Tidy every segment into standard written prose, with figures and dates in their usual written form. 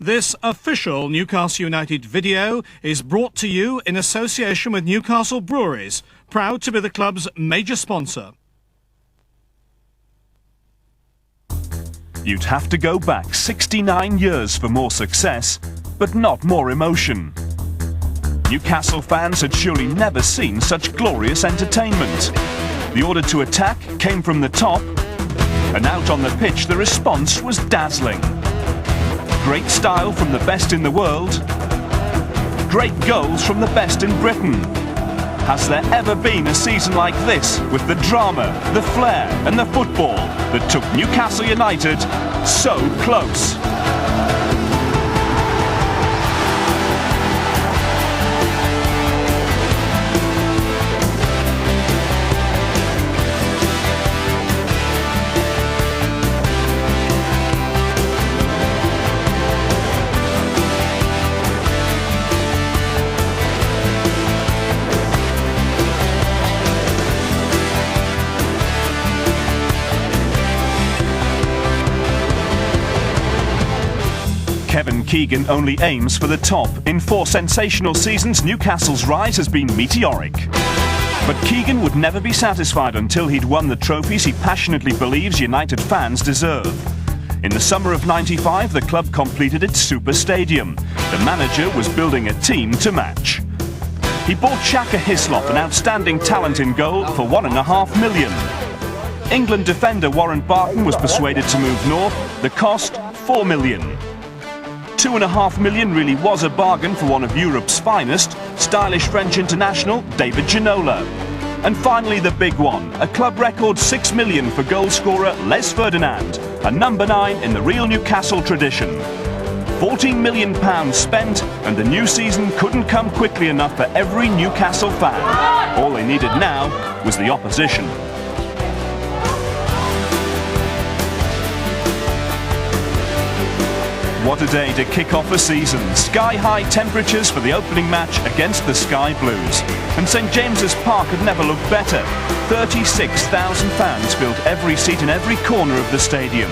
This official Newcastle United video is brought to you in association with Newcastle Breweries, proud to be the club's major sponsor. You'd have to go back 69 years for more success, but not more emotion. Newcastle fans had surely never seen such glorious entertainment. The order to attack came from the top, and out on the pitch the response was dazzling. Great style from the best in the world. Great goals from the best in Britain. Has there ever been a season like this, with the drama, the flair and the football that took Newcastle United so close? Kevin Keegan only aims for the top. In 4 sensational seasons, Newcastle's rise has been meteoric. But Keegan would never be satisfied until he'd won the trophies he passionately believes United fans deserve. In the summer of '95, the club completed its super stadium. The manager was building a team to match. He bought Shaka Hislop, an outstanding talent in goal, for £1.5 million. England defender Warren Barton was persuaded to move north. The cost, £4 million. £2.5 million really was a bargain for one of Europe's finest, stylish French international, David Ginola. And finally the big one, a club record £6 million for goalscorer Les Ferdinand, a number 9 in the real Newcastle tradition. £14 million spent, and the new season couldn't come quickly enough for every Newcastle fan. All they needed now was the opposition. What a day to kick off a season. Sky-high temperatures for the opening match against the Sky Blues. And St James's Park had never looked better. 36,000 fans filled every seat in every corner of the stadium.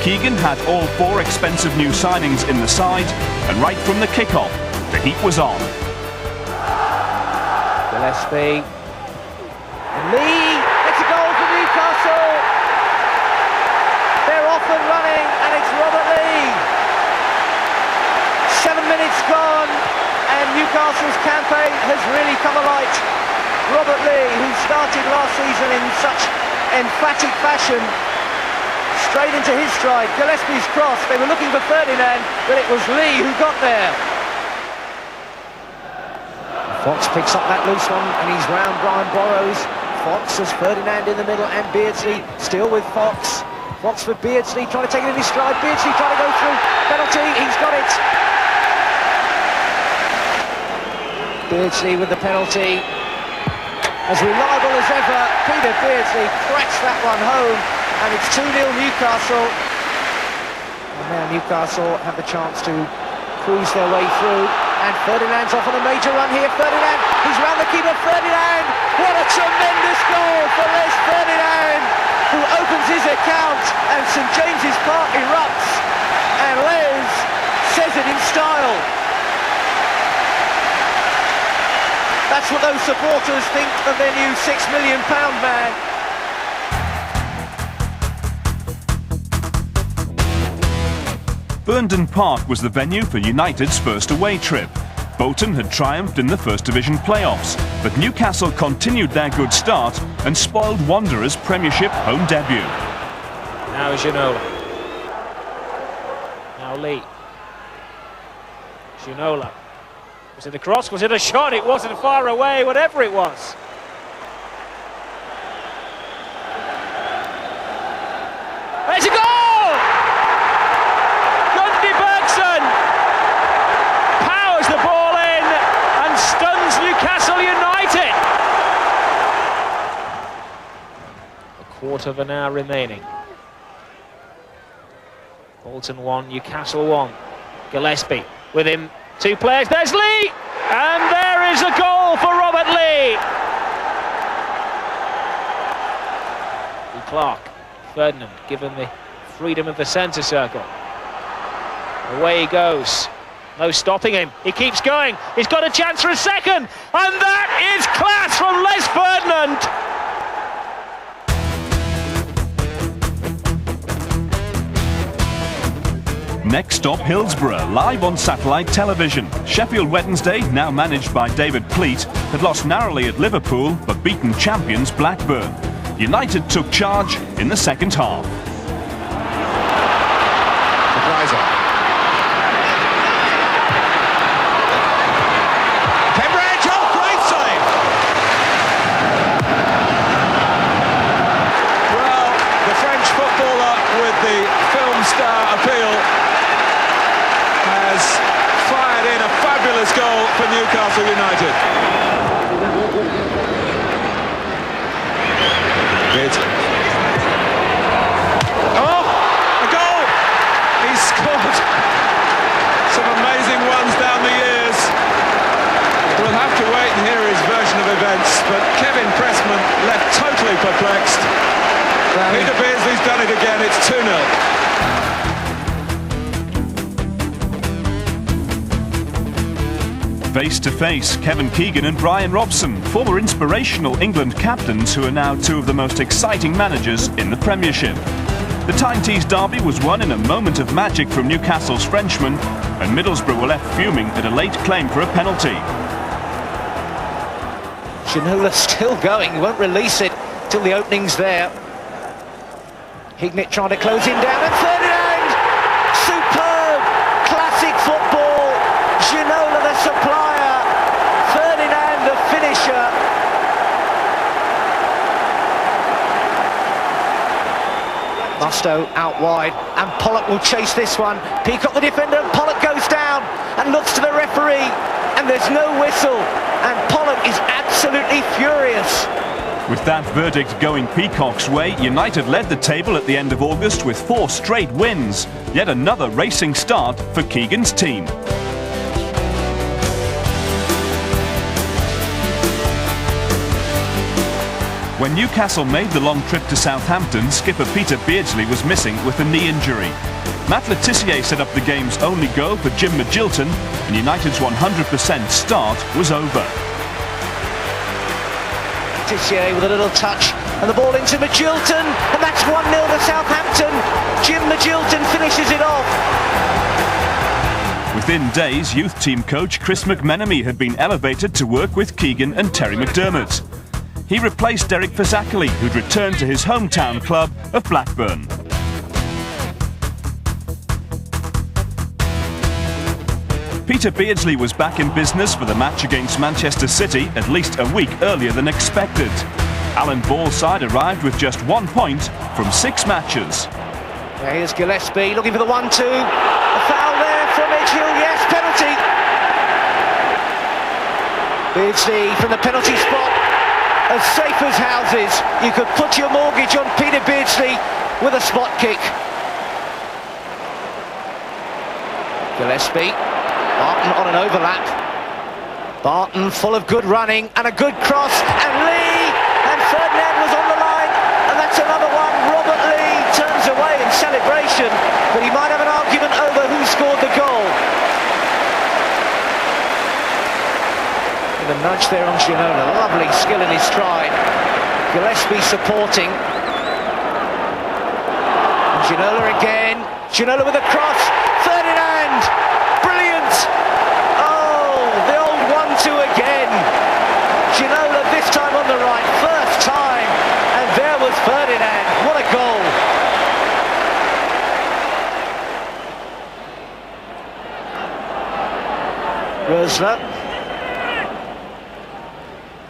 Keegan had all 4 expensive new signings in the side, and right from the kick-off, the heat was on. Gillespie. And Lee! It's a goal for Newcastle! They're off and running, and it's Robert Lee! 7 minutes gone, and Newcastle's campaign has really come alight. Robert Lee, who started last season in such emphatic fashion, straight into his stride. Gillespie's cross, they were looking for Ferdinand, but it was Lee who got there. Fox picks up that loose one, and he's round Brian Burrows. Fox has Ferdinand in the middle, and Beardsley still with Fox. Fox for Beardsley, trying to take it in his stride. Beardsley trying to go through. Penalty, he's got it. Beardsley with the penalty. As reliable as ever, Peter Beardsley cracks that one home, and it's 2-0 Newcastle. And now Newcastle have the chance to cruise their way through, and Ferdinand's off on a major run here. Ferdinand, he's round the keeper. Ferdinand, what a tremendous goal for Les Ferdinand, who opens his account, and St James's Park erupts, and Les says it in style. That's what those supporters think of their new £6 million man. Burnden Park was the venue for United's first away trip. Bolton had triumphed in the First Division playoffs, but Newcastle continued their good start and spoiled Wanderers' Premiership home debut. Now Ginola. Now Lee. Ginola. Was it a cross? Was it a shot? It wasn't far away, whatever it was. It's a goal! Gundy Bergson powers the ball in and stuns Newcastle United. A quarter of an hour remaining. Bolton 1, Newcastle 1. Gillespie with him. 2 players, there's Lee! And there is a goal for Robert Lee! Clark, Ferdinand given the freedom of the centre circle. Away he goes. No stopping him. He keeps going. He's got a chance for a second. And that is class from Les Ferdinand. Next stop, Hillsborough, live on satellite television. Sheffield Wednesday, now managed by David Pleat, had lost narrowly at Liverpool but beaten champions Blackburn. United took charge in the second half. Goal for Newcastle United. Oh, a goal! He's scored some amazing ones down the years. We'll have to wait and hear his version of events, but Kevin Pressman left totally perplexed. Peter Beardsley's done it again, it's 2-0. Face to face, Kevin Keegan and Brian Robson, former inspirational England captains who are now two of the most exciting managers in the Premiership. The Tyne-Tees derby was won in a moment of magic from Newcastle's Frenchmen, and Middlesbrough were left fuming at a late claim for a penalty. Ginola still going, he won't release it till the opening's there. Hignett trying to close him down, and Ferdinand! Superb! Classic football! Ginola the supplier, Ferdinand the finisher. Mustoe out wide, and Pollock will chase this one. Peacock the defender, and Pollock goes down and looks to the referee, and there's no whistle, and Pollock is absolutely furious. With that verdict going Peacock's way, United led the table at the end of August with 4 straight wins. Yet another racing start for Keegan's team. When Newcastle made the long trip to Southampton, skipper Peter Beardsley was missing with a knee injury. Matt Le Tissier set up the game's only goal for Jim Magilton, and United's 100% start was over. Tissier with a little touch, and the ball into Magilton, and that's 1-0 to Southampton. Jim Magilton finishes it off. Within days, youth team coach Chris McMenemy had been elevated to work with Keegan and Terry McDermott. He replaced Derek Fazackerley, who'd returned to his hometown club of Blackburn. Peter Beardsley was back in business for the match against Manchester City at least a week earlier than expected. Alan Ball's side arrived with just 1 point from 6 matches. Here's Gillespie looking for the 1-2. A foul there from Edgehill, yes, penalty. Beardsley from the penalty spot. As safe as houses, you could put your mortgage on Peter Beardsley with a spot kick. Gillespie, Barton on an overlap. Barton full of good running and a good cross, and Lee, and Ferdinand was on the line, and that's another one. Robert Lee turns away in celebration, but he might have an argument over who scored the goal. The nudge there on Ginola, lovely skill in his stride. Gillespie supporting. And Ginola again. Ginola with a cross. Ferdinand! Brilliant! Oh, the old 1-2 again. Ginola this time on the right, first time. And there was Ferdinand. What a goal. Rosler.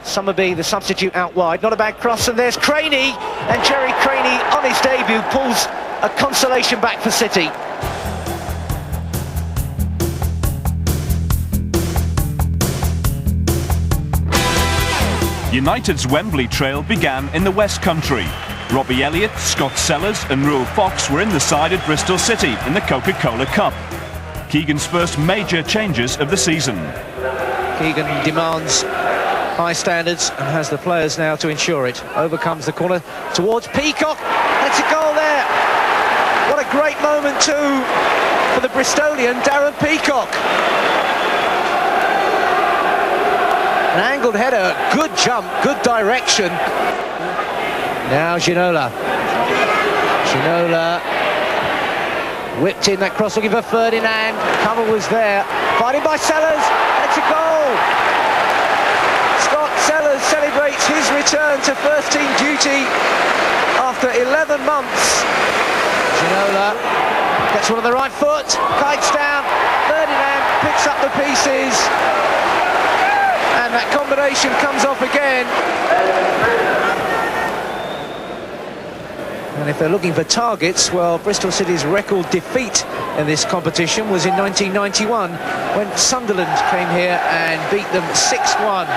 Summerby, the substitute out wide, not a bad cross, and there's Craney, and Jerry Craney on his debut pulls a consolation back for City. United's Wembley trail began in the West Country. Robbie Elliott, Scott Sellers and Ruel Fox were in the side at Bristol City in the Coca-Cola Cup. Keegan's first major changes of the season. Keegan demands high standards and has the players now to ensure it. Over comes the corner towards Peacock, and it's a goal there. What a great moment too for the Bristolian Darren Peacock. An angled header, good jump, good direction. Now Ginola. Ginola whipped in that cross looking for Ferdinand. Cover was there. Fighting by Sellers. It's a goal. Scott Sellers celebrates his return to first team duty after 11 months. Ginola gets one on the right foot. Kites down. Ferdinand picks up the pieces. And that combination comes off again. And if they're looking for targets, well, Bristol City's record defeat in this competition was in 1991 when Sunderland came here and beat them 6-1.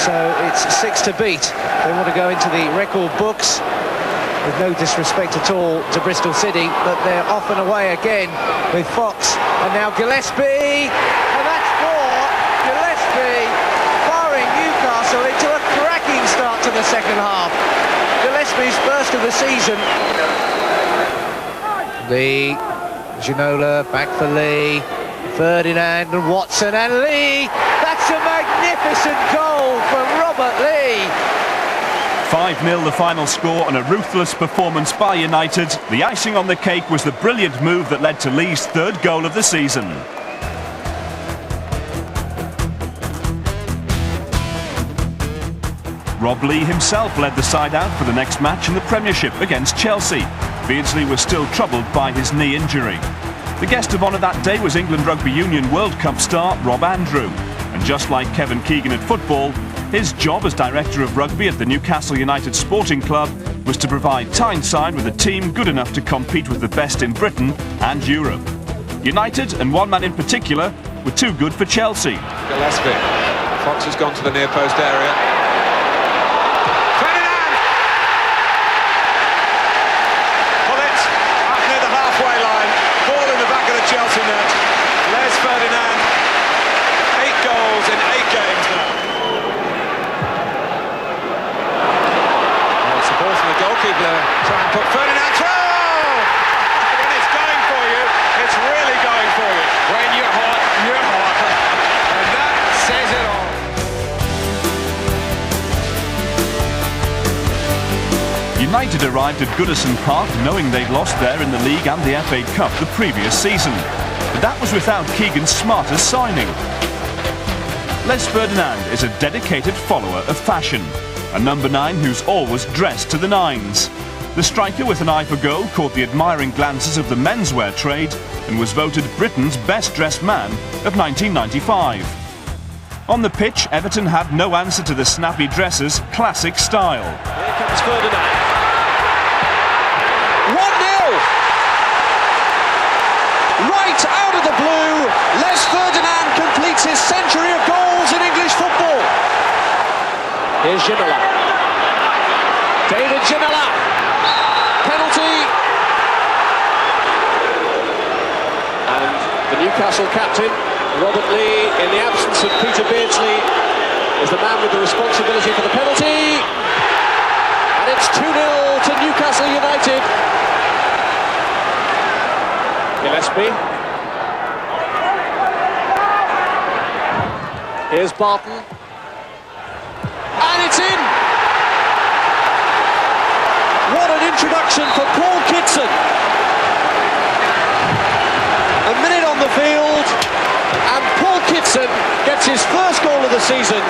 So it's 6 to beat. They want to go into the record books with no disrespect at all to Bristol City, but they're off and away again with Fox. And now Gillespie, and that's four. Gillespie firing Newcastle into a cracking start to the second half. Gillespie's first of the season. Lee, Ginola, back for Lee, Ferdinand and Watson and Lee. That's a magnificent goal for Robert Lee. 5-0 the final score and a ruthless performance by United. The icing on the cake was the brilliant move that led to Lee's third goal of the season. Rob Lee himself led the side out for the next match in the Premiership against Chelsea. Beardsley was still troubled by his knee injury. The guest of honour that day was England Rugby Union World Cup star Rob Andrew. And just like Kevin Keegan at football, his job as director of rugby at the Newcastle United Sporting Club was to provide Tyneside with a team good enough to compete with the best in Britain and Europe. United, and one man in particular, were too good for Chelsea. Gillespie. Fox has gone to the near post area. Chelsea net. Les Ferdinand, 8 goals in 8 games now. Well, it's the ball from the goalkeeper. Try and put Ferdinand through! When it's going for you, it's really going for you. When you're hot, you're hot. And that says it all. United arrived at Goodison Park knowing they'd lost there in the league and the FA Cup the previous season. But that was without Keegan's smartest signing. Les Ferdinand is a dedicated follower of fashion, a number 9 who's always dressed to the nines. The striker with an eye for goal caught the admiring glances of the menswear trade and was voted Britain's best dressed man of 1995. On the pitch, Everton had no answer to the snappy dresser's classic style. Here comes Ferdinand. 1-0! Right out of the blue, Les Ferdinand completes his century of goals in English football. Here's Ginola. David Ginola. Penalty. And the Newcastle captain, Robert Lee, in the absence of Peter Beardsley, is the man with the responsibility for the penalty. And it's 2-0 to Newcastle United. Gillespie. Here's Barton. And it's in! What an introduction for Paul Kitson. A minute on the field, and Paul Kitson gets his first goal of the season.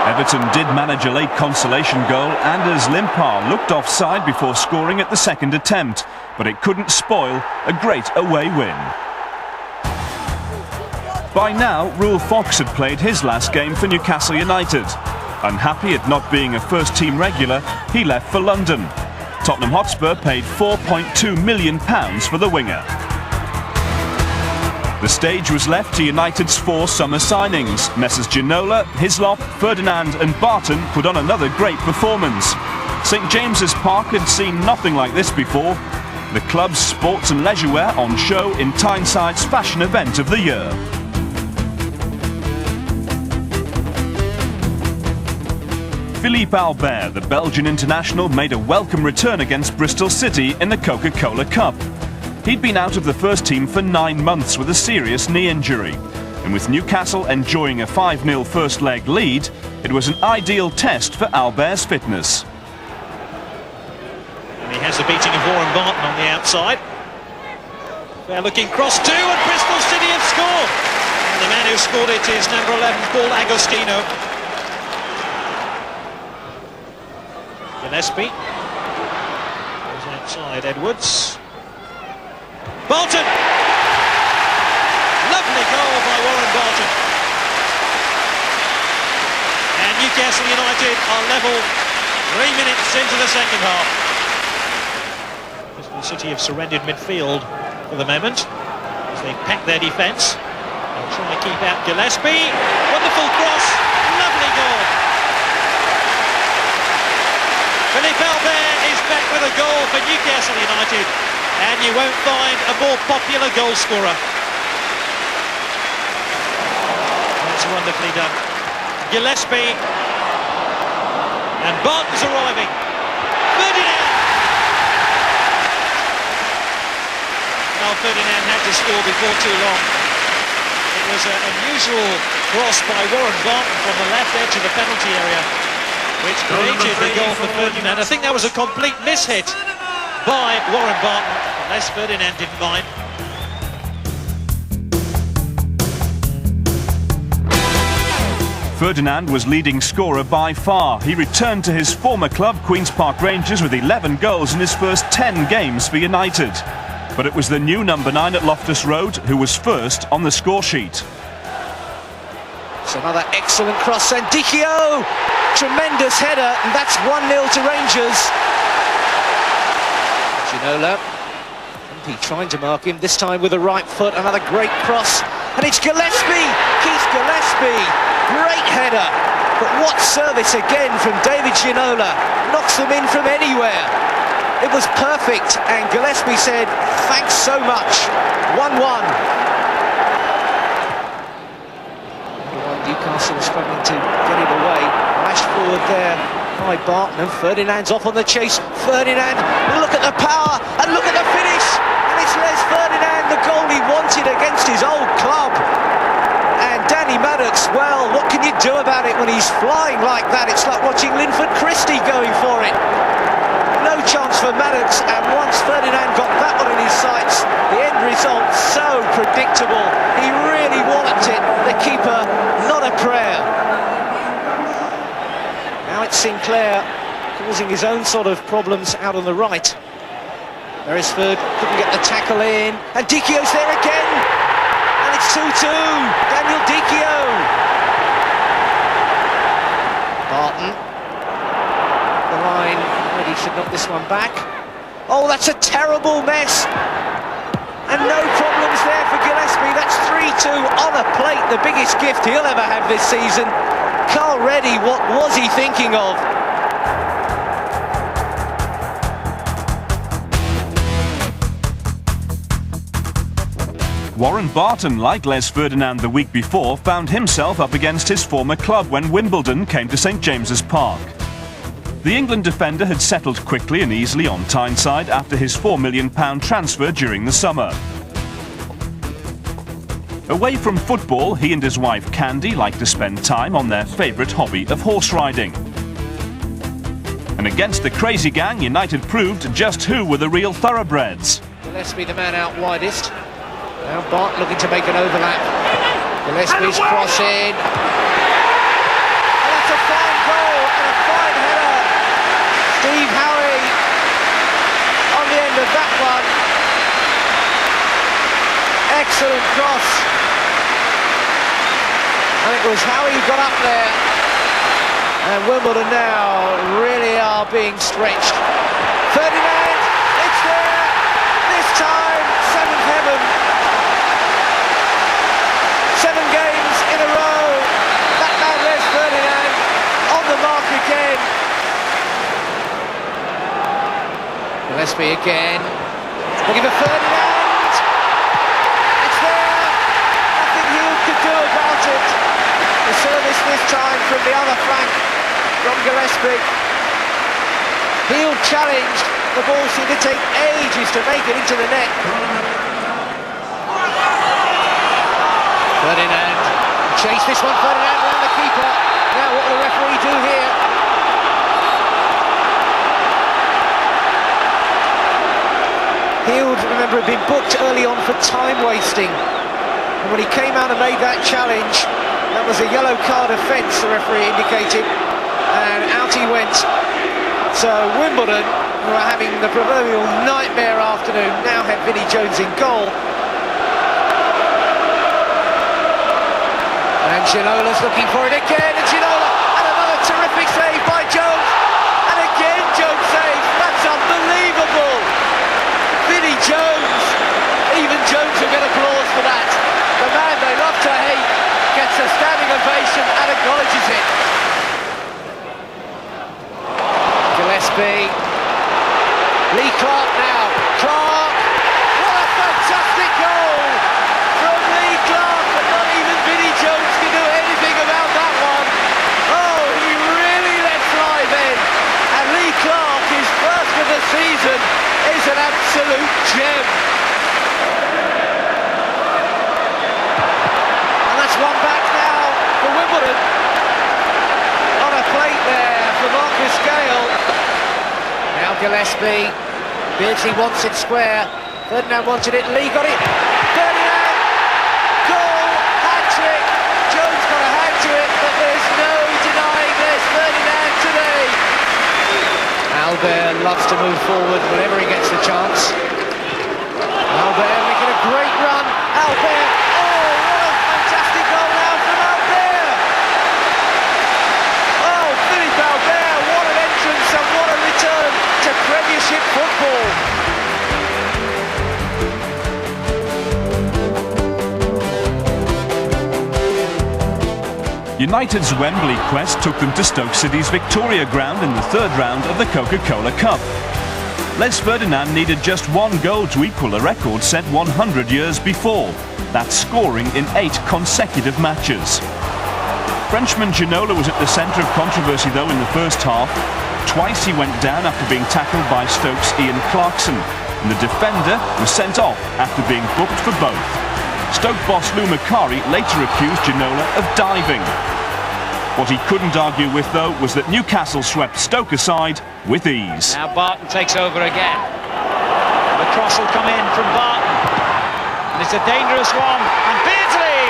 Everton did manage a late consolation goal, Anders Limpar looked offside before scoring at the second attempt, but it couldn't spoil a great away win. By now, Rule Fox had played his last game for Newcastle United. Unhappy at not being a first-team regular, he left for London. Tottenham Hotspur paid £4.2 million for the winger. The stage was left to United's 4 summer signings. Messrs Ginola, Hislop, Ferdinand and Barton put on another great performance. St James's Park had seen nothing like this before. The club's sports and leisure wear on show in Tyneside's fashion event of the year. Philippe Albert, the Belgian international, made a welcome return against Bristol City in the Coca-Cola Cup. He'd been out of the first team for 9 months with a serious knee injury. And with Newcastle enjoying a 5-0 first leg lead, it was an ideal test for Albert's fitness. And he has the beating of Warren Barton on the outside. They're looking cross too, and Bristol City have scored. And the man who scored it is number 11, Paul Agostino. Gillespie goes outside, Edwards. Barton! Lovely goal by Warren Barton. And Newcastle United are level 3 minutes into the second half. Bristol City have surrendered midfield for the moment as they pack their defence. They'll try and keep out Gillespie. Wonderful cross, lovely goal. Philippe Albert is back with a goal for Newcastle United, and you won't find a more popular goal scorer. That's wonderfully done. Gillespie, and Barton's arriving. Ferdinand! Well, Ferdinand had to score before too long. It was an unusual cross by Warren Barton from the left edge of the penalty area, which created the goal for Ferdinand. I think that was a complete mishit by Warren Barton, unless Ferdinand didn't mind. Ferdinand was leading scorer by far. He returned to his former club, Queen's Park Rangers, with 11 goals in his first 10 games for United. But it was the new number 9 at Loftus Road who was first on the score sheet. It's another excellent cross, and Dicchio! Tremendous header, and that's 1-0 to Rangers. Ginola, he trying to mark him, this time with the right foot, another great cross, and it's Gillespie! Keith Gillespie! Great header, but what service again from David Ginola. Knocks them in from anywhere. It was perfect, and Gillespie said, thanks so much. 1-1. Newcastle struggling to get it away. Lashed forward there by Barton, and Ferdinand's off on the chase. Ferdinand, look at the power, and look at the finish. And it's Les Ferdinand, the goal he wanted against his old club. And Danny Maddox, well, what can you do about it when he's flying like that? It's like watching Linford Christie going for it. No chance for Maddox, and once Ferdinand got that one in his sights, the end result so predictable. He really walloped it, the keeper, not a prayer. Now it's Sinclair causing his own sort of problems out on the right. Beresford couldn't get the tackle in, and Dicchio's there again, and it's 2-2, Daniel Dicchio. Barton, the line. He should knock this one back. Oh, that's a terrible mess. And no problems there for Gillespie. That's 3-2 on a plate, the biggest gift he'll ever have this season. Carl Reddy, what was he thinking of? Warren Barton, like Les Ferdinand the week before, found himself up against his former club when Wimbledon came to St James's Park. The England defender had settled quickly and easily on Tyneside after his £4 million transfer during the summer. Away from football, he and his wife Candy like to spend time on their favourite hobby of horse riding. And against the crazy gang, United proved just who were the real thoroughbreds. Gillespie the man out widest. Now Bart looking to make an overlap. Gillespie's crossing. And that's a fine goal and a fine header. Steve Howie on the end of that one. Excellent cross. And it was Howie who got up there. And Wimbledon now really are being stretched. Ferdinand, it's there. This time, seventh heaven. 7 games in a row. That man Les Ferdinand on the mark again. Gillespie again. Looking for Ferdinand. It's there. Nothing Hugh could do about it. The service this time from the other flank. from Gillespie. Heel challenged, the ball seemed to take ages to make it into the net. Ferdinand, chase this one, Ferdinand around the keeper. Now what will the referee do here? Heel, remember, had been booked early on for time wasting. And when he came out and made that challenge, that was a yellow card offence, the referee indicated. And out he went. So Wimbledon, who are having the proverbial nightmare afternoon, now have Vinnie Jones in goal. And Ginola's looking for it again, and Ginola, and another terrific save by Jones. And again Jones saves. That's unbelievable. Vinnie Jones, even Jones will get applause for that. The man they love to hate gets a standing ovation and acknowledges it. Gillespie, Lee Clark now, Clark, what a fantastic goal from Lee Clark, but not even Vinnie Jones can do anything about that one. Oh, he really let fly then, and Lee Clark, his first of the season, is an absolute gem. And that's one back now for Wimbledon. On a plate there for Marcus Gale. Now Gillespie, Beardsley wants it square, Ferdinand wanted it, Lee got it, Ferdinand, goal, hat-trick, Jones got a hand to it, but there's no denying this, Ferdinand today. Albert loves to move forward whenever he gets the chance. Albert making a great run, Albert, oh what a fantastic goal now from Albert! Oh, Philippe Albert, what an entrance and what a return to Premiership football. United's Wembley quest took them to Stoke City's Victoria Ground in the third round of the Coca-Cola Cup. Les Ferdinand needed just one goal to equal a record set 100 years before. That's scoring in 8 consecutive matches. Frenchman Ginola was at the centre of controversy though in the first half. Twice he went down after being tackled by Stoke's Ian Clarkson, and the defender was sent off after being booked for both. Stoke boss Lou Macari later accused Ginola of diving. What he couldn't argue with though was that Newcastle swept Stoke aside with ease. Now Barton takes over again. The cross will come in from Barton. And it's a dangerous one. And Beardsley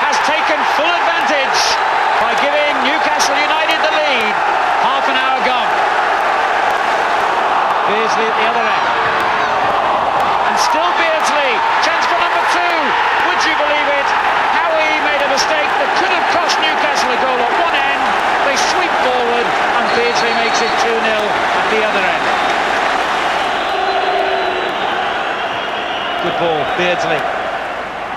has taken full advantage by giving Newcastle United the lead. Half an hour gone. Beardsley at the other end. And still Beardsley. Chance for number 2. Would you believe it? Howie made a mistake that could have cost Newcastle a goal at one end. They sweep forward and Beardsley makes it 2-0 at the other end. Good ball, Beardsley.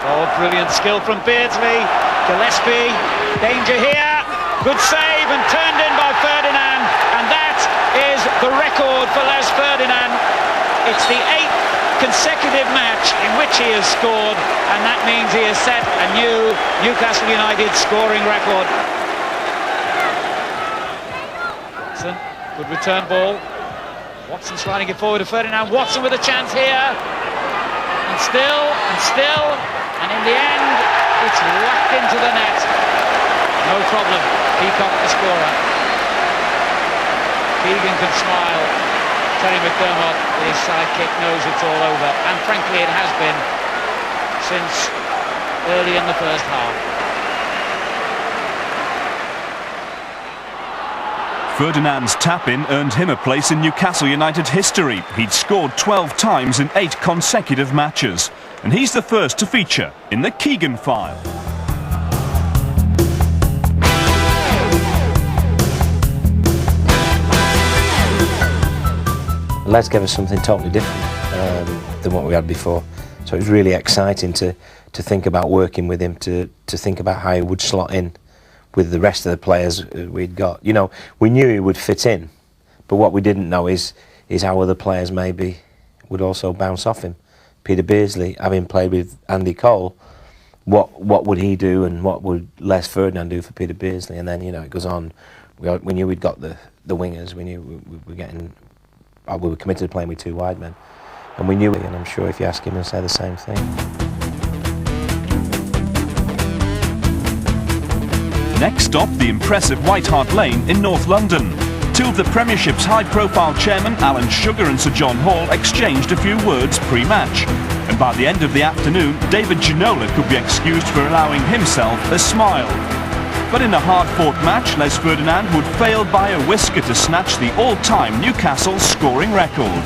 Oh, brilliant skill from Beardsley. Gillespie, danger here. Good save and turned in by Ferdinand. And that is the record for Les Ferdinand. It's the 8th consecutive match in which he has scored, and that means he has set a new Newcastle United scoring record. Watson, good return ball. Watson sliding it forward to Ferdinand. Watson with a chance here. And still, and in the end, it's whacked into the net. No problem, Peacock the scorer. Keegan can smile. Terry McDermott, his sidekick, knows it's all over, and frankly it has been since early in the first half. Ferdinand's tap-in earned him a place in Newcastle United history. He'd scored 12 times in 8 consecutive matches, and he's the first to feature in the Keegan file. Les gave us something totally different than what we had before. So it was really exciting to think about working with him, to think about how he would slot in with the rest of the players we'd got. You know, we knew he would fit in, but what we didn't know is how other players maybe would also bounce off him. Peter Beardsley, having played with Andy Cole, what would he do and what would Les Ferdinand do for Peter Beardsley? And then, you know, it goes on we knew we'd got the wingers. We knew we were getting. We were committed to playing with 2 wide men, and we knew it. And I'm sure if you ask him, he'll say the same thing. Next stop, the impressive White Hart Lane in North London. 2 of the Premiership's high-profile chairmen, Alan Sugar and Sir John Hall, exchanged a few words pre-match. And by the end of the afternoon, David Ginola could be excused for allowing himself a smile. But in a hard-fought match, Les Ferdinand would fail by a whisker to snatch the all-time Newcastle scoring record.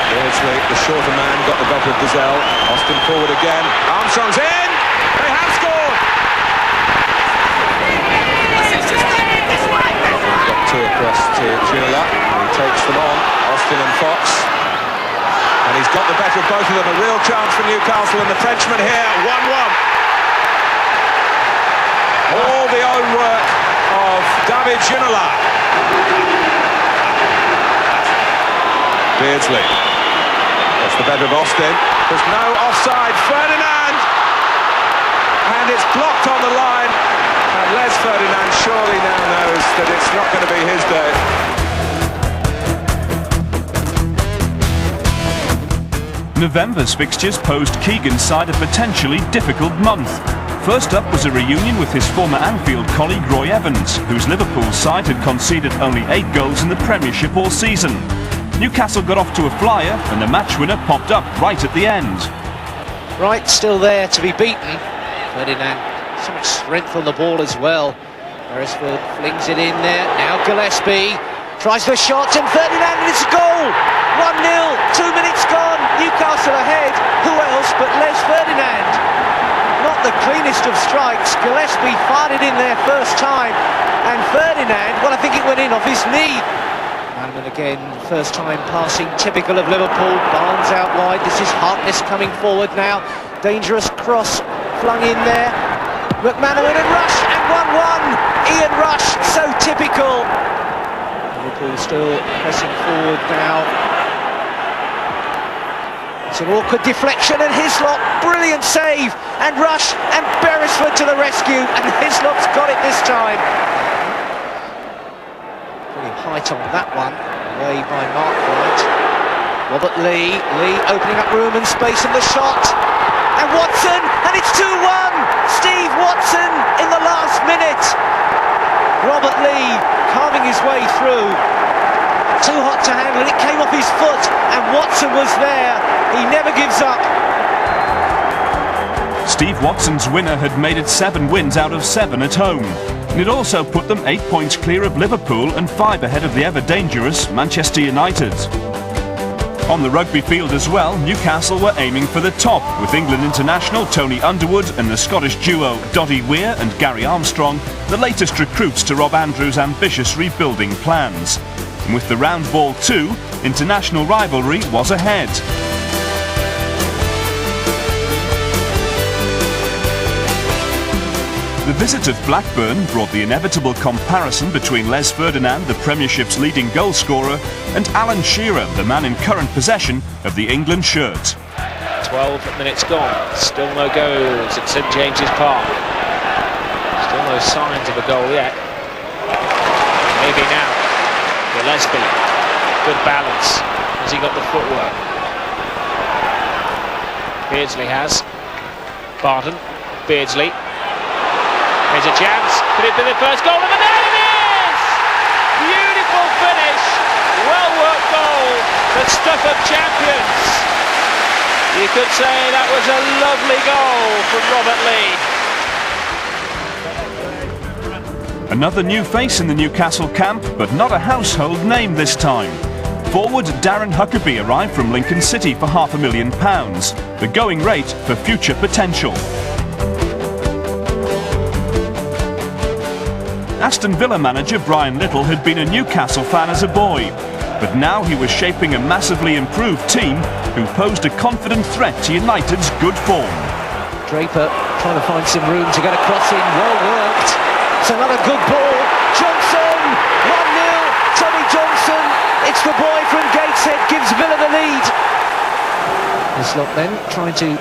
Beardsley, the shorter man, got the better of Gazelle. Austin forward again. Armstrong's in! They have scored! Got 2 across to Ginola, and he takes them on. Austin and Fox. And he's got the better of both of them. A real chance for Newcastle, and the Frenchman here, 1-1. All the own work of David Ginola. Beardsley. That's the better of Austin. There's no offside. Ferdinand! And it's blocked on the line. And Les Ferdinand surely now knows that it's not going to be his day. November's fixtures posed Keegan's side a potentially difficult month. First up was a reunion with his former Anfield colleague Roy Evans, whose Liverpool side had conceded only 8 goals in the Premiership all season. Newcastle got off to a flyer, and the match winner popped up right at the end. Right, still there to be beaten. Ferdinand, so much strength on the ball as well. Beresford flings it in there. Now Gillespie tries the shot, and Ferdinand, and it's a goal! 1-0, 2 minutes gone. Newcastle ahead. Who else but Les Ferdinand? Not the cleanest of strikes. Gillespie fired it in there first time, and Ferdinand, well, I think it went in off his knee. Manman again, first time passing, typical of Liverpool. Barnes out wide. This is Harkness coming forward now. Dangerous cross flung in there. McManaman and Rush, and 1-1. Ian Rush, so typical. Liverpool still pressing forward now. It's an awkward deflection, and Hislop, brilliant save, and Rush and Beresford to the rescue, and Hislop's got it this time. Pretty height on that one, away by Mark Wright. Robert Lee opening up room and space in the shot, and Watson, and it's 2-1. Steve Watson in the last minute. Robert Lee carving his way through. Too hot to handle, it came off his foot, and Watson was there. He never gives up. Steve Watson's winner had made it 7 wins out of 7 at home. And it also put them 8 points clear of Liverpool and 5 ahead of the ever-dangerous Manchester United. On the rugby field as well, Newcastle were aiming for the top, with England international Tony Underwood and the Scottish duo Doddy Weir and Gary Armstrong the latest recruits to Rob Andrews' ambitious rebuilding plans. And with the round ball too, international rivalry was ahead. The visit of Blackburn brought the inevitable comparison between Les Ferdinand, the Premiership's leading goalscorer, and Alan Shearer, the man in current possession of the England shirt. 12 minutes gone, still no goals at St James's Park. Still no signs of a goal yet. Maybe now. Gillespie, good balance. Has he got the footwork? Beardsley has. Barton, Beardsley. Here's a chance. Could it be the first goal? And there it is! Beautiful finish. Well-worked goal that stuck up champions. You could say that was a lovely goal from Robert Lee. Another new face in the Newcastle camp, but not a household name this time. Forward Darren Huckabee arrived from Lincoln City for £500,000, the going rate for future potential. Aston Villa manager Brian Little had been a Newcastle fan as a boy, but now he was shaping a massively improved team who posed a confident threat to United's good form. Draper trying to find some room to get a cross in, well worked. It's another good ball. Johnson, 1-0, Tommy Johnson. It's the boy from Gateshead, gives Villa the lead. Hislop then trying to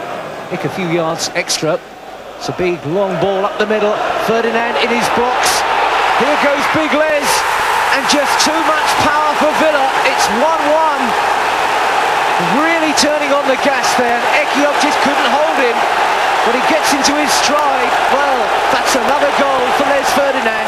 nick a few yards extra. It's a big long ball up the middle. Ferdinand in his box. Here goes Big Les, and just too much power for Villa. It's 1-1. Really turning on the gas there, and Ekiop just couldn't hold him. When he gets into his stride, well, that's another goal for Les Ferdinand.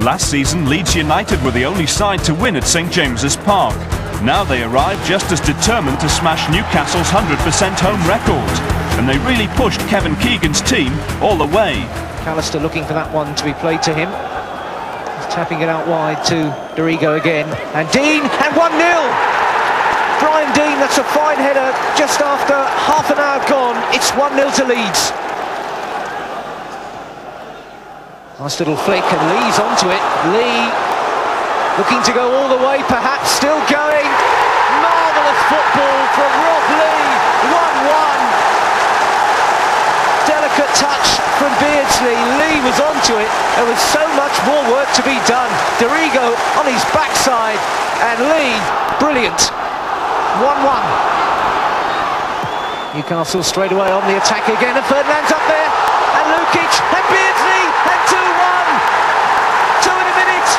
Last season, Leeds United were the only side to win at St James's Park. Now they arrive just as determined to smash Newcastle's 100% home record. And they really pushed Kevin Keegan's team all the way. McAllister looking for that one to be played to him. He's tapping it out wide to Dorigo again. And Dean, and 1-0! Brian Dean, that's a fine header just after half an hour gone. It's 1-0 to Leeds. Nice little flick, and Lee's onto it. Lee looking to go all the way, perhaps still going. Marvellous football from Rob Lee. 1-1. Delicate touch from Beardsley. Lee was onto it. There was so much more work to be done. Dorigo on his backside, and Lee, brilliant. 1-1. Newcastle straight away on the attack again, and Ferdinand's up there, and Lukic, and Beardsley, and 2-1. 2 in a minute.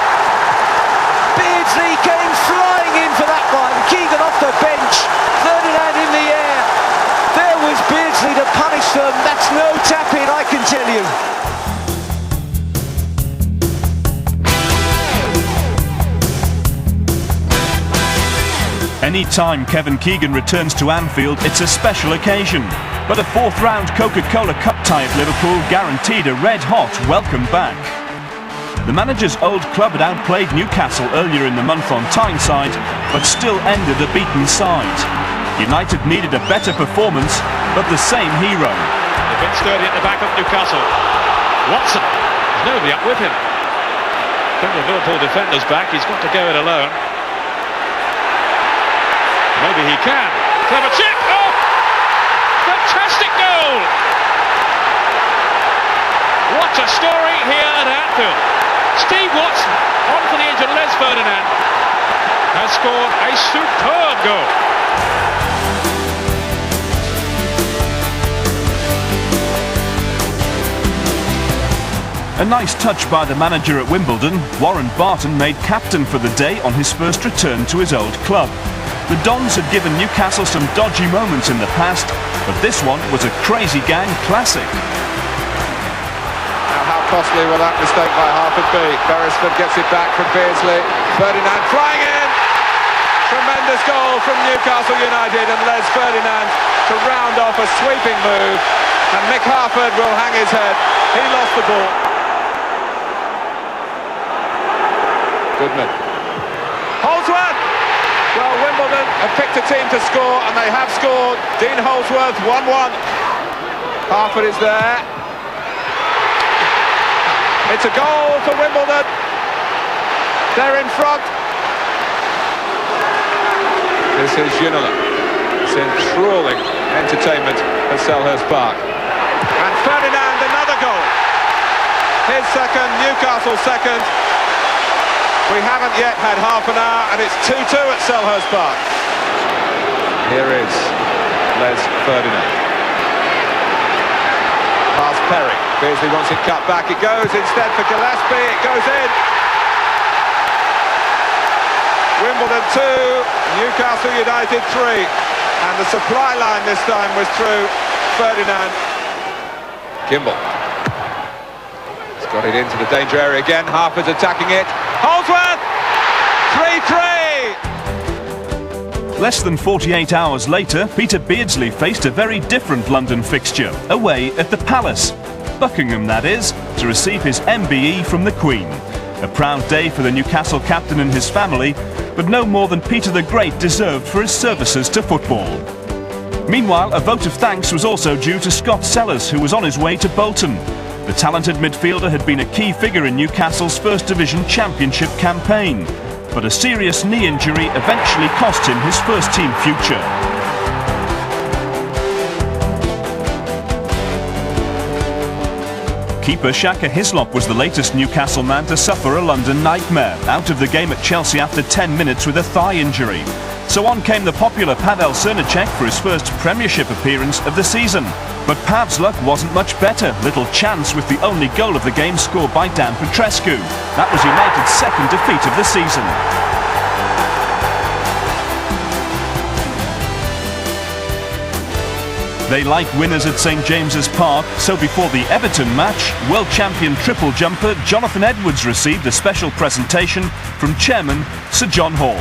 Beardsley came flying in for that one. Keegan off the bench. Ferdinand in the air. There was Beardsley to punish them. That's no tap-in, I can tell you. Any time Kevin Keegan returns to Anfield, it's a special occasion. But a fourth-round Coca-Cola Cup tie at Liverpool guaranteed a red-hot welcome back. The manager's old club had outplayed Newcastle earlier in the month on Tyneside, but still ended a beaten side. United needed a better performance, but the same hero. A bit sturdy at the back of Newcastle. Watson, there's nobody up with him. Plenty of Liverpool defenders back, he's got to go it alone. Maybe he can. Clever chip! Oh! Fantastic goal! What a story here at Anfield. Steve Watson, on for the injured Les Ferdinand, has scored a superb goal. A nice touch by the manager at Wimbledon. Warren Barton made captain for the day on his first return to his old club. The Dons had given Newcastle some dodgy moments in the past, but this one was a crazy gang classic. Now how costly will that mistake by Harford be? Beresford gets it back from Beardsley. Ferdinand flying in! Tremendous goal from Newcastle United, and Les Ferdinand to round off a sweeping move. And Mick Harford will hang his head. He lost the ball. Goodman. Holdsworth! Well, Wimbledon have picked a team to score, and they have scored. Dean Holdsworth, 1-1. Harford is there. It's a goal for Wimbledon. They're in front. This is Ginola. It's enthralling entertainment at Selhurst Park. And Ferdinand, another goal. His second, Newcastle's second. We haven't yet had half an hour, and it's 2-2 at Selhurst Park. Here is Les Ferdinand. Past Perry. Beardsley wants it cut back. It goes instead for Gillespie. It goes in. Wimbledon 2, Newcastle United 3. And the supply line this time was through Ferdinand. Kimball. He's got it into the danger area again. Harper's attacking it. Holdsworth! 3-3! Less than 48 hours later, Peter Beardsley faced a very different London fixture, away at the Palace. Buckingham, that is, to receive his MBE from the Queen. A proud day for the Newcastle captain and his family, but no more than Peter the Great deserved for his services to football. Meanwhile, a vote of thanks was also due to Scott Sellers, who was on his way to Bolton. The talented midfielder had been a key figure in Newcastle's First Division Championship campaign, but a serious knee injury eventually cost him his first-team future. Keeper Shaka Hislop was the latest Newcastle man to suffer a London nightmare, out of the game at Chelsea after 10 minutes with a thigh injury. So on came the popular Pavel Srnicek for his first Premiership appearance of the season. But Pav's luck wasn't much better. Little chance with the only goal of the game scored by Dan Petrescu. That was United's second defeat of the season. They like winners at St James's Park, so before the Everton match, world champion triple jumper Jonathan Edwards received a special presentation from chairman Sir John Hall.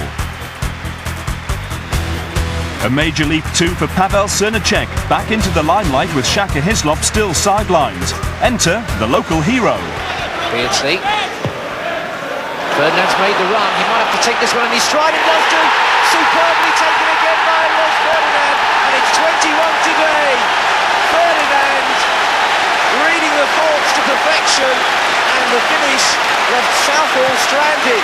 A major leap too for Pavel Srnicek, back into the limelight with Shaka Hislop still sidelined. Enter the local hero. Beardsley. Ferdinand's made the run, he might have to take this one in his stride, and does do. Superbly taken again by Los Ferdinand, and it's 21 today. Ferdinand reading the thoughts to perfection, and the finish left Southall stranded.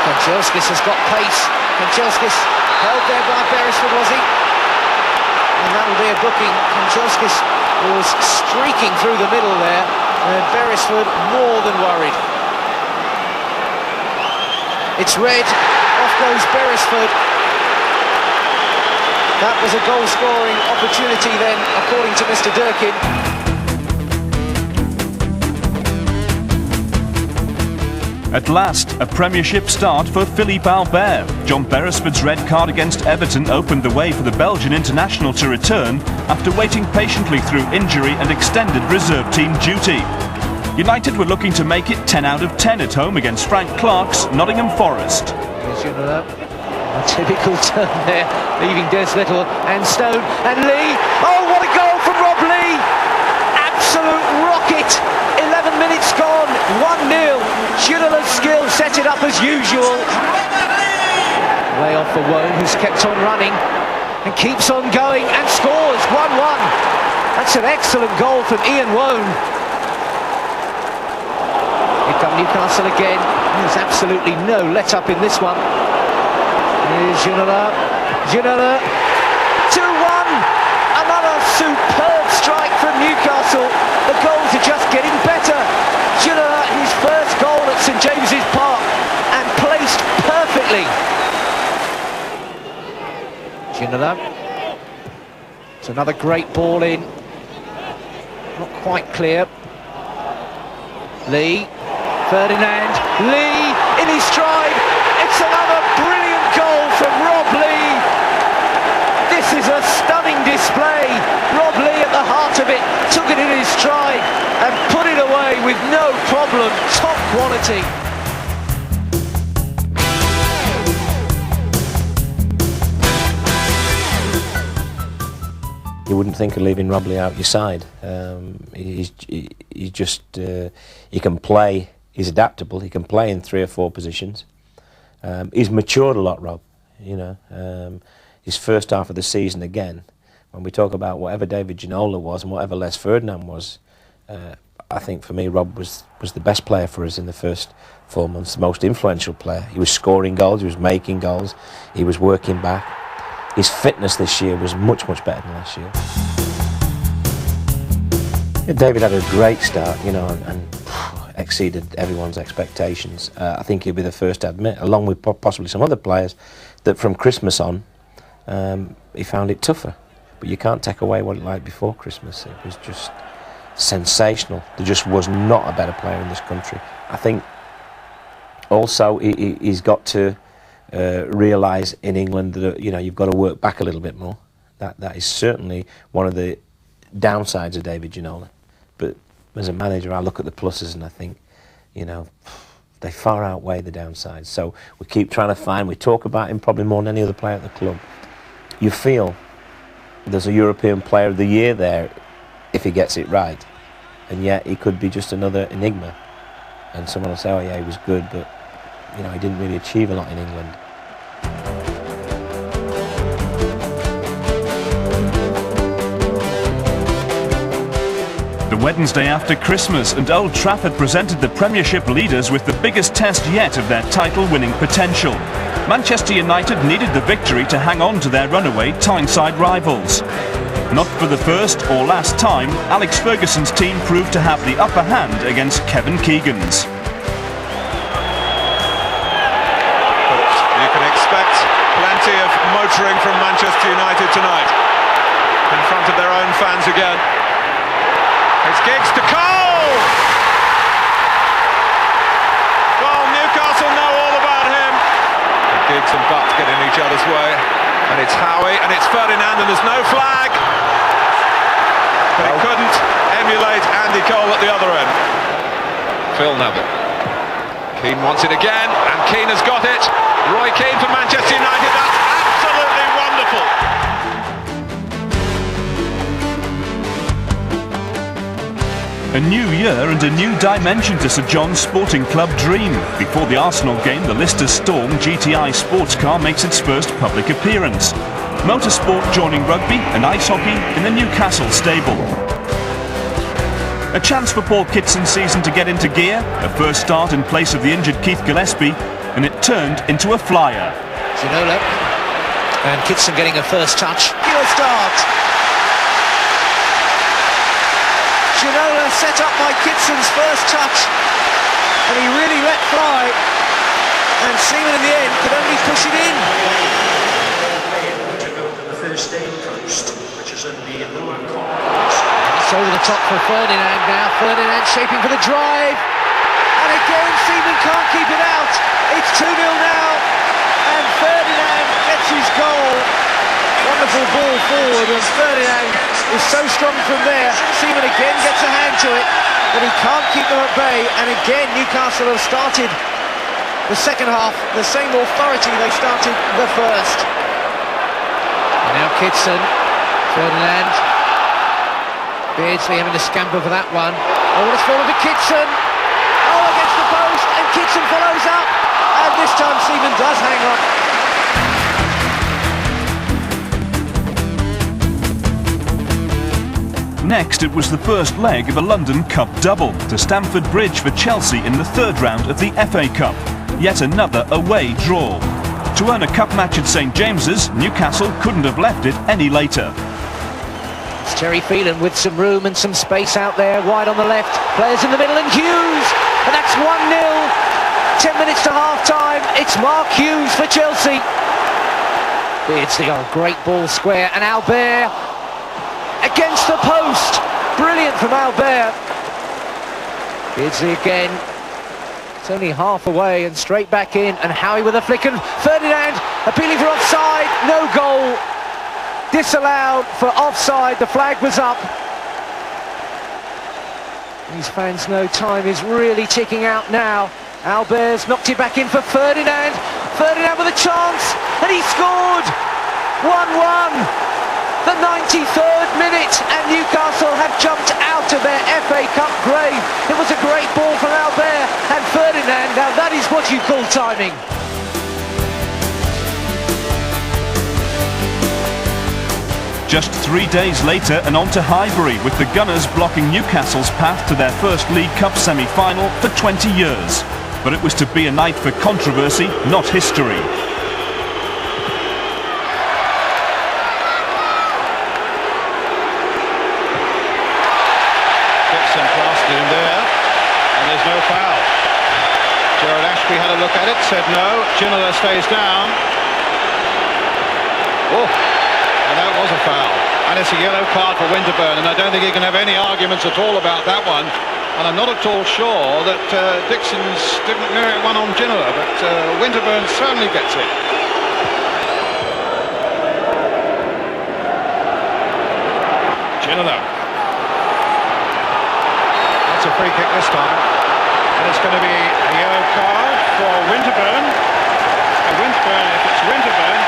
Kanchelskis has got pace. Kanchelskis held there by Beresford, was he? And that will be a booking. Kanchelskis was streaking through the middle there, and Beresford more than worried. It's red, off goes Beresford. That was a goal-scoring opportunity then, according to Mr. Durkin. At last, a Premiership start for Philippe Albert. John Beresford's red card against Everton opened the way for the Belgian international to return after waiting patiently through injury and extended reserve team duty. United were looking to make it 10 out of 10 at home against Frank Clark's Nottingham Forest. A typical turn there, leaving Des Little and Stone and Lee. Oh, what a goal from Rob Lee! Absolute rocket! 11 minutes gone, 1-0. Ginola's skill set it up as usual. Lay off for Wone, who's kept on running and keeps on going and scores 1-1. That's an excellent goal from Ian Wone. Here come Newcastle again. There's absolutely no let-up in this one. Here's Ginola. Ginola. 2-1. Another superb strike from Newcastle. The goals are just getting better. Ginola, his first goal at St James's Park, and placed perfectly. Ginola. It's another great ball in. Not quite clear. Lee. Ferdinand, Lee in his stride. It's another brilliant goal from Rob Lee. This is a stunning display. Rob Lee at the heart of it, took it in his stride and put it away with no problem. Top quality. You wouldn't think of leaving Rob Lee out your side. He can play. He's adaptable. He can play in 3 or 4 positions. He's matured a lot, Rob. You know, his first half of the season again. When we talk about whatever David Ginola was and whatever Les Ferdinand was, I think for me Rob was the best player for us in the first 4 months, the most influential player. He was scoring goals. He was making goals. He was working back. His fitness this year was much better than last year. Yeah, David had a great start, you know, and exceeded everyone's expectations. I think he'll be the first to admit, along with possibly some other players, that from Christmas on, he found it tougher. But you can't take away what it was like before Christmas. It was just sensational. There just was not a better player in this country. I think also he's got to realise in England that, you know, you've got to work back a little bit more. That is certainly one of the downsides of David Ginola. But as a manager, I look at the pluses and I think, you know, they far outweigh the downsides. So we keep trying to find, we talk about him probably more than any other player at the club. You feel there's a European Player of the Year there if he gets it right. And yet he could be just another enigma. And someone will say, oh yeah, he was good, but, you know, he didn't really achieve a lot in England. The Wednesday after Christmas, and Old Trafford presented the Premiership leaders with the biggest test yet of their title-winning potential. Manchester United needed the victory to hang on to their runaway Tyneside rivals. Not for the first or last time, Alex Ferguson's team proved to have the upper hand against Kevin Keegan's. England fans again. It's Giggs to Cole! Well, Newcastle know all about him. Giggs and Butt get in each other's way. And it's Howie, and it's Ferdinand, and there's no flag. But he couldn't emulate Andy Cole at the other end. Phil Neville. Keane wants it again, and Keane has got it. Roy Keane for Manchester United. That's absolutely wonderful. A new year and a new dimension to Sir John's Sporting Club dream. Before the Arsenal game, the Lister Storm GTI sports car makes its first public appearance. Motorsport joining rugby and ice hockey in the Newcastle stable. A chance for Paul Kitson's season to get into gear, a first start in place of the injured Keith Gillespie, and it turned into a flyer. Ginola and Kitson getting a first touch. Good start. Ginola set up by Kitson's first touch, and he really let fly, and Seaman in the end could only push it in. To go to the first aid post, which is in the lower corner. It's over the top for Ferdinand now. Ferdinand shaping for the drive, and again Seaman can't keep it out. It's 2-0 now, and Ferdinand gets his goal. Wonderful ball forward, and Ferdinand is so strong from there. Seaman again gets a hand to it, but he can't keep them at bay. And again, Newcastle have started the second half the same authority they started the first. And now Kitson, Ferdinand, Beardsley having to scamper for that one. Oh, it's fallen to Kitson. Oh, against the post, and Kitson follows up. And this time Seaman does hang on. Next, it was the first leg of a London Cup double to Stamford Bridge for Chelsea in the third round of the FA Cup. Yet another away draw. To earn a cup match at St James's, Newcastle couldn't have left it any later. It's Terry Phelan with some room and some space out there, wide on the left, players in the middle, and Hughes, and that's 1-0. 10 minutes to half-time, it's Mark Hughes for Chelsea. Beardsley, oh, great ball square, and Albert against the post. Brilliant from Albert. Beardsley again. It's only half away and straight back in, and Howie with a flick, and Ferdinand appealing for offside. No goal. Disallowed for offside. The flag was up. These fans know time is really ticking out now. Albert's knocked it back in for Ferdinand. Ferdinand with a chance, and he scored. 1-1. The 93rd minute, and Newcastle have jumped out of their FA Cup grave. It was a great ball from Albert and Ferdinand. Now that is what you call timing. Just 3 days later and on to Highbury, with the Gunners blocking Newcastle's path to their first League Cup semi-final for 20 years. But it was to be a night for controversy, not history. In there, and there's no foul. Gerard Ashby had a look at it, said no. Ginola stays down. Oh, and that was a foul. And it's a yellow card for Winterburn, and I don't think he can have any arguments at all about that one. And I'm not at all sure that Dixon's didn't merit one on Ginola, but Winterburn certainly gets it. Ginola. A free kick this time, and it's going to be a yellow card for Winterburn. And Winterburn, if it's Winterburn,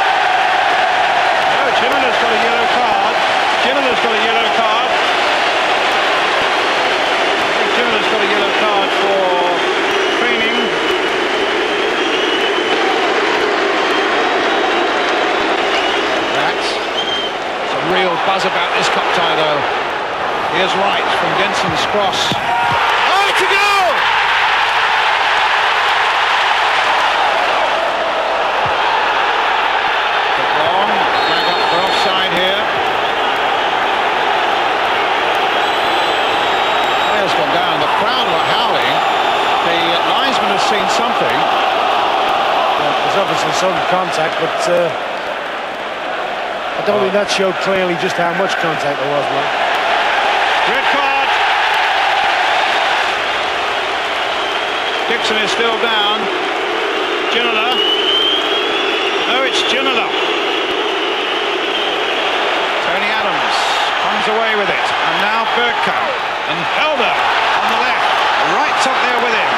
no, Ginola's got a yellow card. Ginola's got a yellow card. I think Ginola's got a yellow card for training. That's a real buzz about this cup tie, though. Here's Wright from Denson's cross. Oh, it's a goal! But wrong. Flag up for offside here. Player's gone down. The crowd were howling. The linesman has seen something. There's obviously some contact, but I don't think that showed clearly just how much contact there was, man. Red card. Dixon is still down. Ginola. No, it's Ginola. Tony Adams comes away with it. And now Bergkamp. And Helder on the left. Wright's up there with him.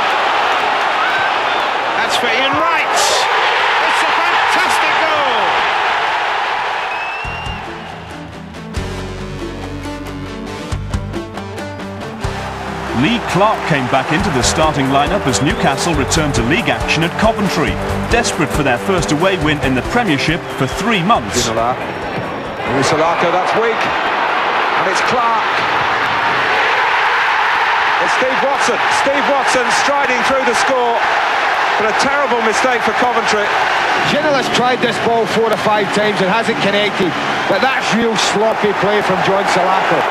That's for Ian Wright. It's a fantastic goal. Lee Clark came back into the starting lineup as Newcastle returned to league action at Coventry, desperate for their first away win in the Premiership for 3 months. Salako, that's weak. And it's Clark. It's Steve Watson striding through the score, but a terrible mistake for Coventry. Ginola's tried this ball 4 or 5 times and hasn't connected, but that's real sloppy play from John Salako.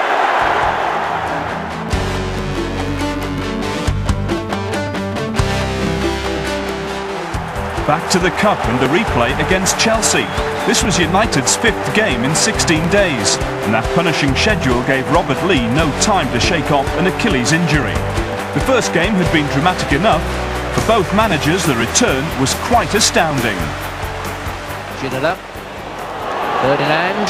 Back to the Cup and the replay against Chelsea. This was United's 5th game in 16 days, and that punishing schedule gave Robert Lee no time to shake off an Achilles injury. The first game had been dramatic enough. For both managers, the return was quite astounding. Ginola, Ferdinand,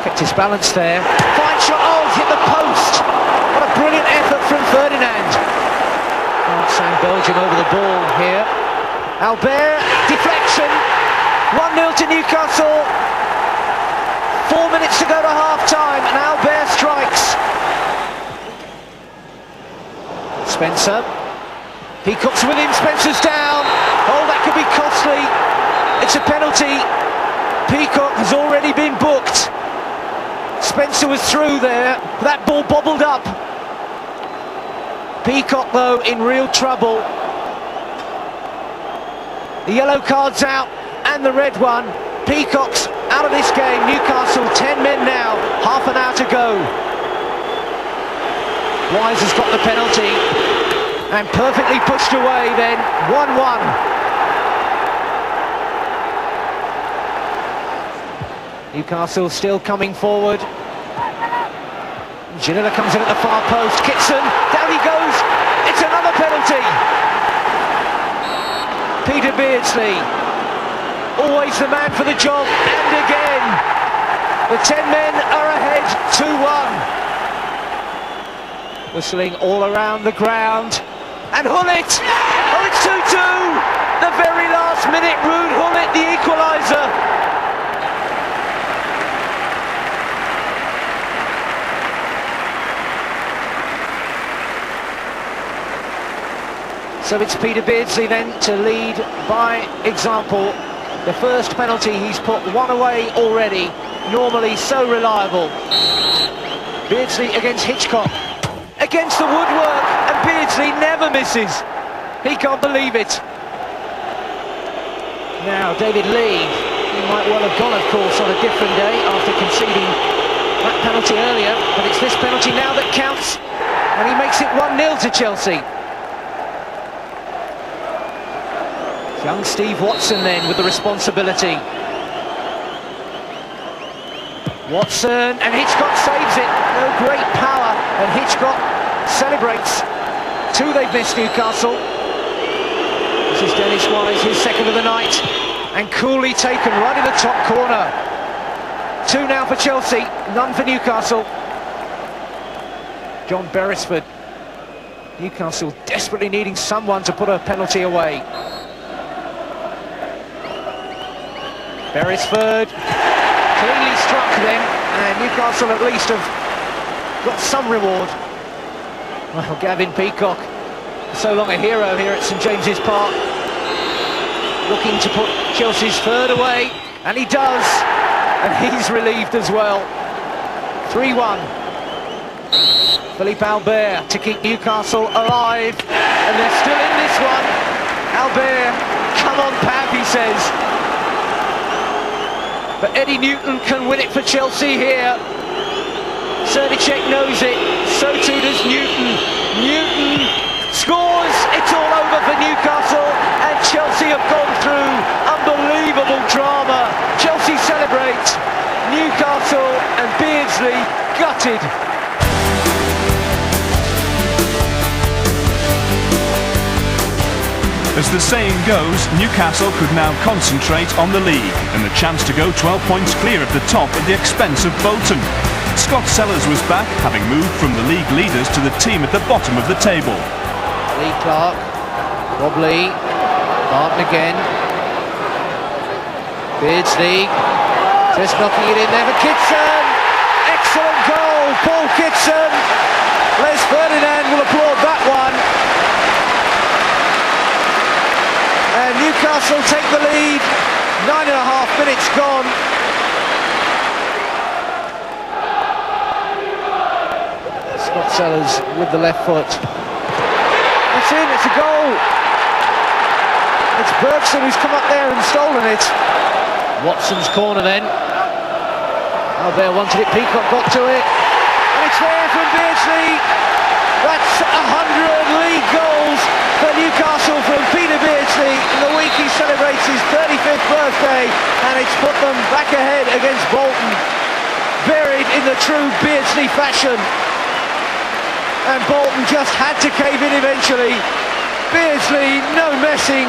kept his balance there. Fine shot, oh, he's hit the post. What a brilliant effort from Ferdinand. Sam Belgium over the ball here. Albert, deflection, 1-0 to Newcastle. 4 minutes to go to half-time, and Albert strikes. Spencer, Peacock's with him, Spencer's down. Oh, that could be costly. It's a penalty. Peacock has already been booked. Spencer was through there, that ball bobbled up. Peacock, though, in real trouble. The yellow card's out, and the red one. Peacock's out of this game. Newcastle 10 men now, half an hour to go. Wise has got the penalty, and perfectly pushed away then, 1-1. Newcastle still coming forward. Ginola comes in at the far post, Kitson, down he goes, it's another penalty. Peter Beardsley, always the man for the job, and again, the 10 men are ahead, 2-1. Whistling all around the ground, and Hullet, oh, it's 2-2, the very last minute, Ruud Hullet, the equaliser. So it's Peter Beardsley then to lead by example. The first penalty, he's put one away already, normally so reliable. Beardsley against Hitchcock, against the woodwork, and Beardsley never misses. He can't believe it. Now David Lee, he might well have gone, of course, on a different day after conceding that penalty earlier, but it's this penalty now that counts, and he makes it 1-0 to Chelsea. Young Steve Watson then with the responsibility. Watson, and Hitchcock saves it. No great power, and Hitchcock celebrates. 2 they've missed, Newcastle. This is Dennis Wise, his second of the night, and coolly taken right in the top corner. 2 now for Chelsea, none for Newcastle. John Beresford. Newcastle desperately needing someone to put a penalty away. Beresford, cleanly struck then, and Newcastle at least have got some reward. Well, Gavin Peacock, so long a hero here at St James's Park, looking to put Chelsea's third away, and he does, and he's relieved as well. 3-1. Philippe Albert to keep Newcastle alive, and they're still in this one. Albert, come on Pav, he says. But Eddie Newton can win it for Chelsea here. Srdicek knows it, so too does Newton. Newton scores, it's all over for Newcastle, and Chelsea have gone through. Unbelievable drama. Chelsea celebrate, wrecked. Newcastle and Beardsley gutted. As the saying goes, Newcastle could now concentrate on the league and the chance to go 12 points clear of the top at the expense of Bolton. Scott Sellers was back, having moved from the league leaders to the team at the bottom of the table. Lee Clark, Robley, Martin again. Beardsley, just knocking it in there for Kitson. Excellent goal, Paul Kitson. Les Ferdinand will applaud that one. And Newcastle take the lead, 9.5 minutes gone. Scott Sellers with the left foot. It's in, it's a goal. It's Bergson who's come up there and stolen it. Watson's corner then. Albert wanted it, Peacock got to it. And it's there from Beardsley. That's 100 league goals for Newcastle from Peter Beardsley in the week he celebrates his 35th birthday, and it's put them back ahead against Bolton, buried in the true Beardsley fashion. And Bolton just had to cave in eventually. Beardsley, no messing,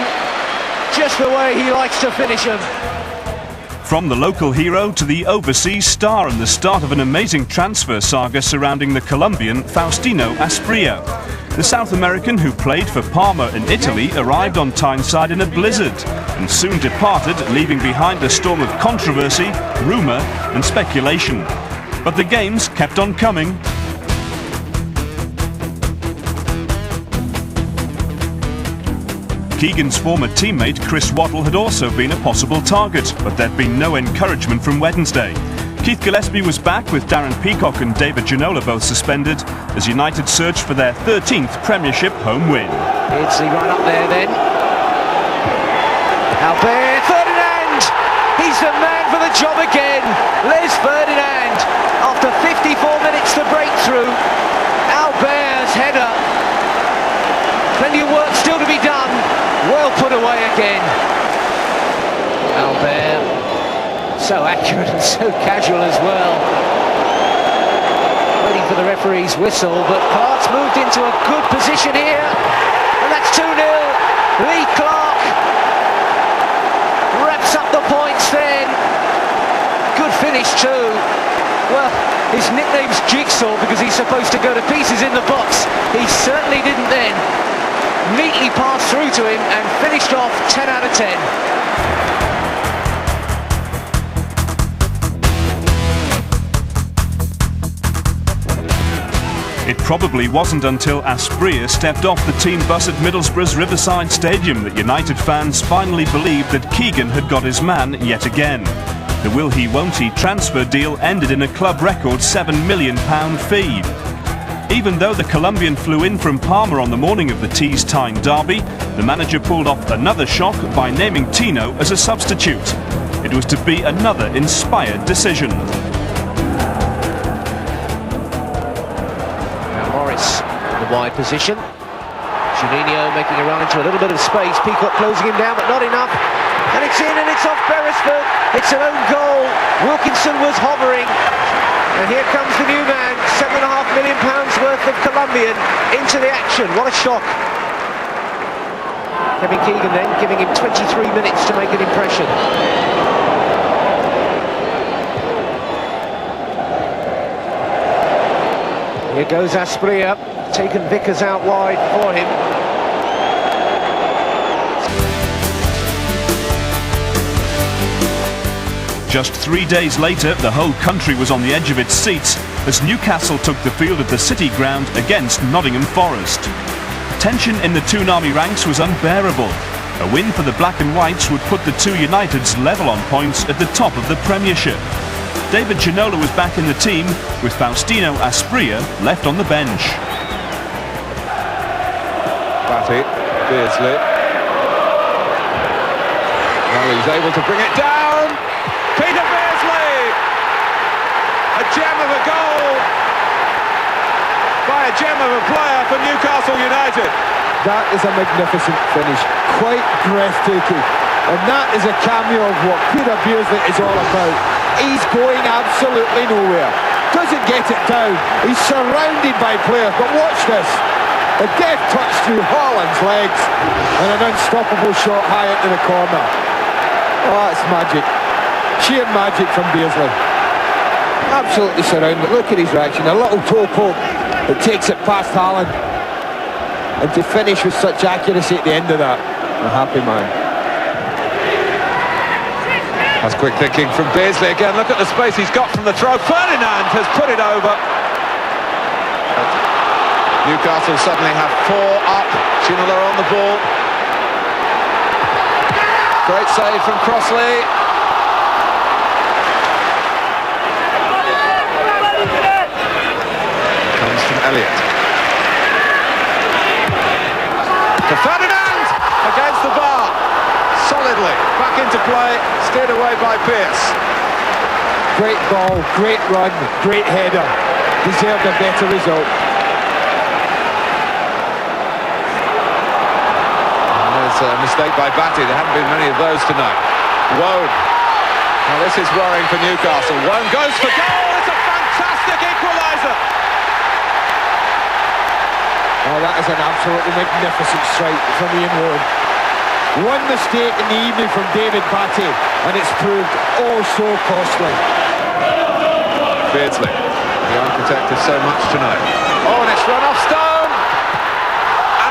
just the way he likes to finish them. From the local hero to the overseas star, and the start of an amazing transfer saga surrounding the Colombian Faustino Asprilla. The South American, who played for Parma in Italy, arrived on Tyneside in a blizzard and soon departed, leaving behind a storm of controversy, rumour and speculation. But the games kept on coming. Keegan's former teammate Chris Waddle had also been a possible target, but there'd been no encouragement from Wednesday. Keith Gillespie was back with Darren Peacock and David Ginola both suspended as United searched for their 13th Premiership home win. Beardsley right up there then. Albert Ferdinand! He's the man for the job again. Les Ferdinand, after 54 minutes to break through. Albert's header. Plenty of work still to be done. Well put away again. Albert, so accurate and so casual as well. Waiting for the referee's whistle, but Clark's moved into a good position here. And that's 2-0. Lee Clark wraps up the points then. Good finish too. Well, his nickname's Jigsaw because he's supposed to go to pieces in the box. He certainly didn't then. Neatly passed through to him and finished off 10 out of 10. It probably wasn't until Asprilla stepped off the team bus at Middlesbrough's Riverside Stadium that United fans finally believed that Keegan had got his man yet again. The will-he-won't-he transfer deal ended in a club record £7 million fee. Even though the Colombian flew in from Parma on the morning of the Tees Tyne derby, the manager pulled off another shock by naming Tino as a substitute. It was to be another inspired decision. Now Morris in the wide position. Juninho making a run into a little bit of space. Peacock closing him down, but not enough. And it's in, and it's off Beresford. It's an own goal. Wilkinson was hovering. And here comes the new man, £7.5 million worth of Colombian into the action. What a shock. Kevin Keegan then giving him 23 minutes to make an impression. Here goes Asprilla, taken Vickers out wide for him. Just 3 days later, the whole country was on the edge of its seats as Newcastle took the field at the City Ground against Nottingham Forest. Tension in the Toonami ranks was unbearable. A win for the Black and Whites would put the two Uniteds level on points at the top of the Premiership. David Ginola was back in the team, with Faustino Asprilla left on the bench. Batty, Beardsley. Well, he's able to bring it down. Peter Beardsley! A gem of a goal by a gem of a player for Newcastle United. That is a magnificent finish, quite breathtaking. And that is a cameo of what Peter Beardsley is all about. He's going absolutely nowhere. Doesn't get it down. He's surrounded by players, but watch this. A deft touch through Haaland's legs and an unstoppable shot high into the corner. Oh, that's magic. Sheer magic from Beardsley. Absolutely surrounded. Look at his reaction. A little toe poke that takes it past Haaland. And to finish with such accuracy at the end of that, a happy man. That's quick thinking from Beardsley again. Look at the space he's got from the throw. Ferdinand has put it over. Newcastle suddenly have 4 up. Ginola on the ball. Great save from Crossley. Comes from Elliott. To Ferdinand! Against the bar. Solidly. Back into play. Steered away by Pearce. Great ball, great run, great header. Deserved a better result. A mistake by Batty. There haven't been many of those tonight. Wone. Now this is worrying for Newcastle. Wone goes for goal. It's a fantastic equaliser. Oh, that is an absolutely magnificent strike from Ian Wone. One mistake in the evening from David Batty, and it's proved oh so costly. Beardsley, the architect of so much tonight. Oh, and it's run off Stone.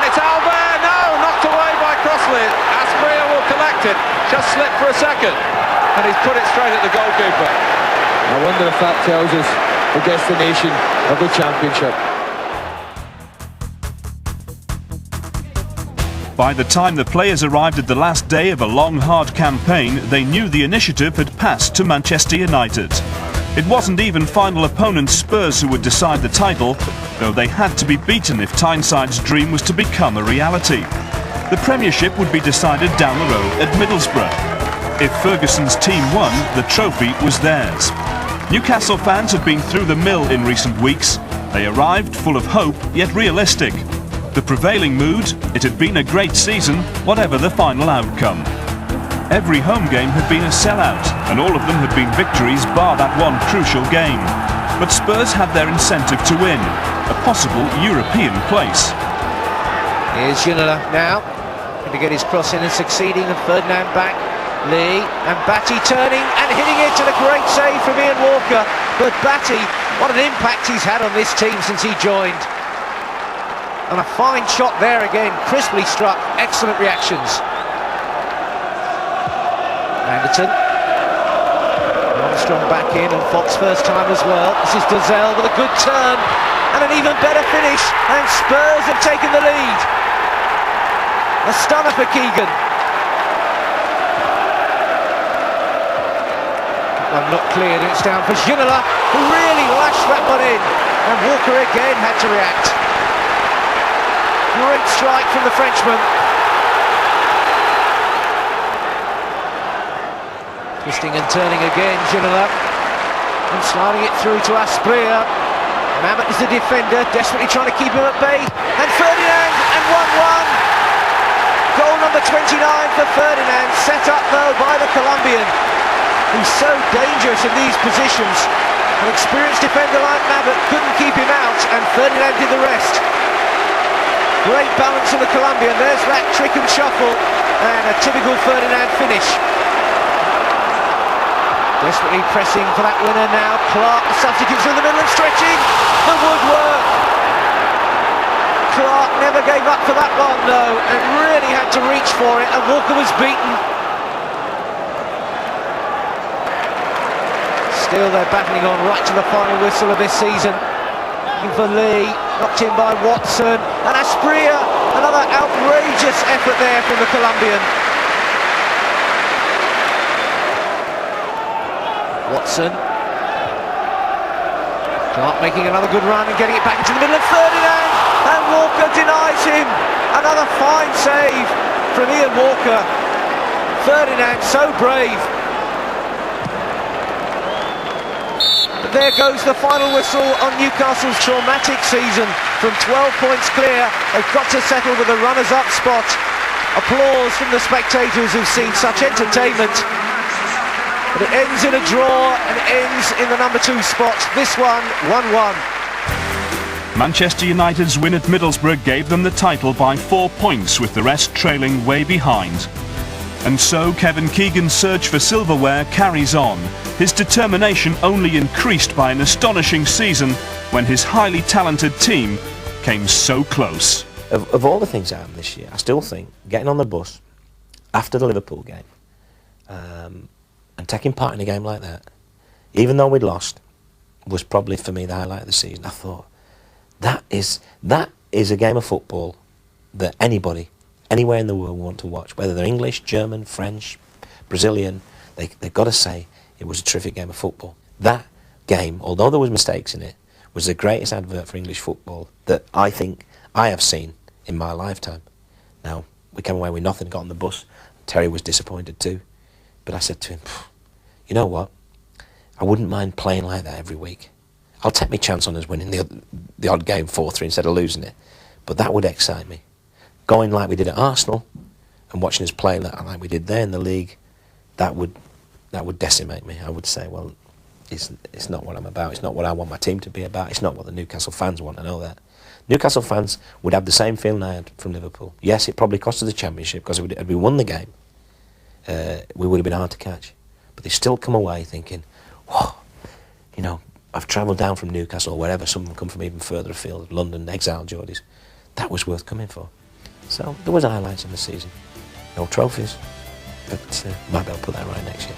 And it's Albert. No, knocked away by Crossley. Aspria will collect it. Just slipped for a second. And he's put it straight at the goalkeeper. I wonder if that tells us the destination of the championship. By the time the players arrived at the last day of a long, hard campaign, they knew the initiative had passed to Manchester United. It wasn't even final opponent Spurs who would decide the title, though they had to be beaten if Tyneside's dream was to become a reality. The Premiership would be decided down the road at Middlesbrough. If Ferguson's team won, the trophy was theirs. Newcastle fans had been through the mill in recent weeks. They arrived full of hope, yet realistic. The prevailing mood, it had been a great season, whatever the final outcome. Every home game had been a sellout, and all of them had been victories bar that one crucial game. But Spurs had their incentive to win, a possible European place. Here's Ginola now, going to get his cross in and succeeding, and Ferdinand back. Lee and Batty turning and hitting it, and a great save from Ian Walker. But Batty, what an impact he's had on this team since he joined. And a fine shot there again, crisply struck, excellent reactions. Anderton. Armstrong back in, and Fox first time as well. This is Dozell with a good turn and an even better finish, and Spurs have taken the lead. A stunner for Keegan. One not cleared, and it's down for Ginola, who really lashed that one in, and Walker again had to react. Great strike from the Frenchman. Twisting and turning again, Ginola, and sliding it through to Aspria. Mamet is the defender, desperately trying to keep him at bay, and Ferdinand, and 1-1. Goal number 29 for Ferdinand, set up though by the Colombian, who's so dangerous in these positions. An experienced defender like Mamet couldn't keep him out, and Ferdinand did the rest. Great balance from the Colombian. There's that trick and shuffle, and a typical Ferdinand finish. Desperately pressing for that winner now. Clark, the substitutes in the middle and stretching the woodwork. Clark never gave up for that one though, and really had to reach for it, and Walker was beaten. Still they're battling on right to the final whistle of this season. Looking for Lee, knocked in by Watson, and Aspria, another outrageous effort there from the Colombian. Watson. Clark making another good run and getting it back into the middle of Ferdinand, and Walker denies him. Another fine save from Ian Walker. Ferdinand so brave. But there goes the final whistle on Newcastle's traumatic season. From 12 points clear, they've got to settle with a runners-up spot. Applause from the spectators who've seen such entertainment. And it ends in a draw, and it ends in the number 2 spot. This one, 1-1. Manchester United's win at Middlesbrough gave them the title by 4 points, with the rest trailing way behind. And so Kevin Keegan's search for silverware carries on, his determination only increased by an astonishing season when his highly talented team came so close. Of all the things that happened this year, I still think getting on the bus after the Liverpool game and taking part in a game like that, even though we'd lost, was probably for me the highlight of the season. I thought, that is a game of football that anybody, anywhere in the world want to watch, whether they're English, German, French, Brazilian, they've got to say it was a terrific game of football. That game, although there was mistakes in it, was the greatest advert for English football that I think I have seen in my lifetime. Now, we came away with nothing, got on the bus. Terry was disappointed too. But I said to him, you know what? I wouldn't mind playing like that every week. I'll take my chance on us winning the odd game 4-3 instead of losing it. But that would excite me. Going like we did at Arsenal and watching us play like we did there in the league, that would decimate me. I would say, well, it's not what I'm about. It's not what I want my team to be about. It's not what the Newcastle fans want. I know that. Newcastle fans would have the same feeling I had from Liverpool. Yes, it probably cost us the championship, because if we won the game, we would have been hard to catch. But they still come away thinking, whoa, you know, I've travelled down from Newcastle or wherever, some of them come from even further afield, London, exiled Geordies. That was worth coming for. So there was highlights in the season. No trophies, but might be able to put that right next year.